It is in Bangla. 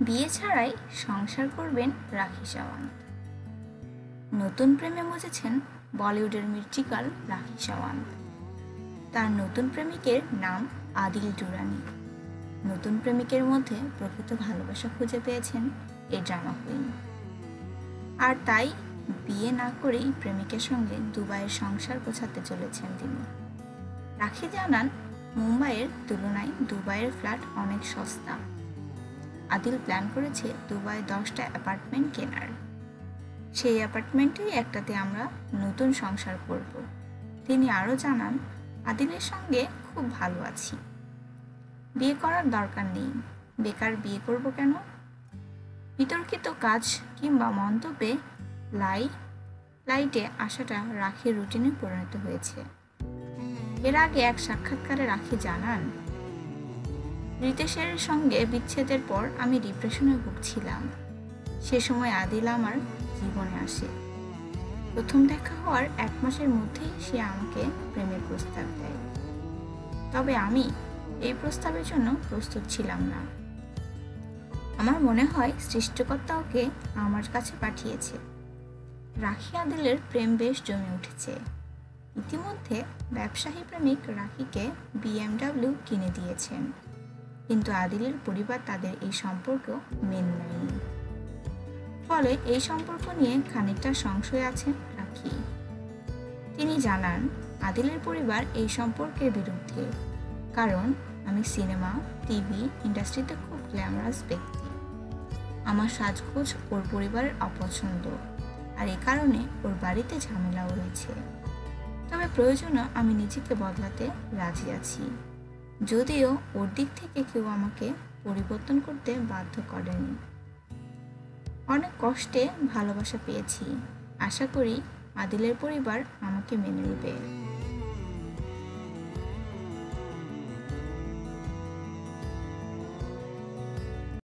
বিয়ে ছাড়াই সংসার করবেন রাখি সাওয়ান্ত। নতুন প্রেমে মজেছেন বলিউডের মির্চিকাল রাখি সাওয়ান্ত। তার নতুন প্রেমিকের নাম আদিল দুরানি। নতুন প্রেমিকের মধ্যে প্রকৃত ভালোবাসা খুঁজে পেয়েছেন এই ড্রামা কুইন। আর তাই বিয়ে না করেই প্রেমিকের সঙ্গে দুবাইয়ের সংসার গোছাতে চলেছেন তিনি। রাখি জানান, মুম্বাইয়ের তুলনায় দুবাইয়ের ফ্ল্যাট অনেক সস্তা। আদিল প্ল্যান করেছে দুবাই 10টা অ্যাপার্টমেন্ট কেনার। সেই অ্যাপার্টমেন্টেই একটাতে আমরা নতুন সংসার করব। তিনি আরও জানান, আদিলের সঙ্গে খুব ভালো আছি, বিয়ে করার দরকার নেই, বেকার বিয়ে করব কেন। বিতর্কিত কাজ কিংবা মন্তব্যে লাইটে আসাটা রাখির রুটিনে পরিণত হয়েছে। এর আগে এক সাক্ষাৎকারে রাখি জানান, রিতেশের সঙ্গে বিচ্ছেদের পর আমি ডিপ্রেশনে ভুগছিলাম। সে সময় আদিল আমার জীবনে আসে। প্রথম দেখা হওয়ার 1 মাসের মধ্যেই সে আমাকে প্রেমের প্রস্তাব দেয়। তবে আমি এই প্রস্তাবের জন্য প্রস্তুত ছিলাম না। আমার মনে হয় সৃষ্টিকর্তা ওকে আমার কাছে পাঠিয়েছে। রাখি আদিলের প্রেম বেশ জমে উঠেছে। ইতিমধ্যে ব্যবসায়ী প্রেমিক রাখিকে BMW কিনে দিয়েছেন, কিন্তু আদিলের পরিবার তাদের এই সম্পর্ক মেনে নেয়নি। ফলে এই সম্পর্ক নিয়ে খানিকটা সংশয় আছেন রাখি। তিনি জানান, আদিলের পরিবার এই সম্পর্কের বিরুদ্ধে, কারণ আমি সিনেমা টিভি ইন্ডাস্ট্রিতে খুব গ্ল্যামারাস ব্যক্তি। আমার সাজগোজ ওর পরিবারের অপছন্দ, আর এ কারণে ওর বাড়িতে ঝামেলাও রয়েছে। তবে প্রয়োজনে আমি নিজেকে বদলাতে রাজি আছি, যদিও ওর দিক থেকে কেউ আমাকে পরিবর্তন করতে বাধ্য করেনি। অনেক কষ্টে ভালোবাসা পেয়েছি, আশা করি আদিলের পরিবার আমাকে মেনে নেবে।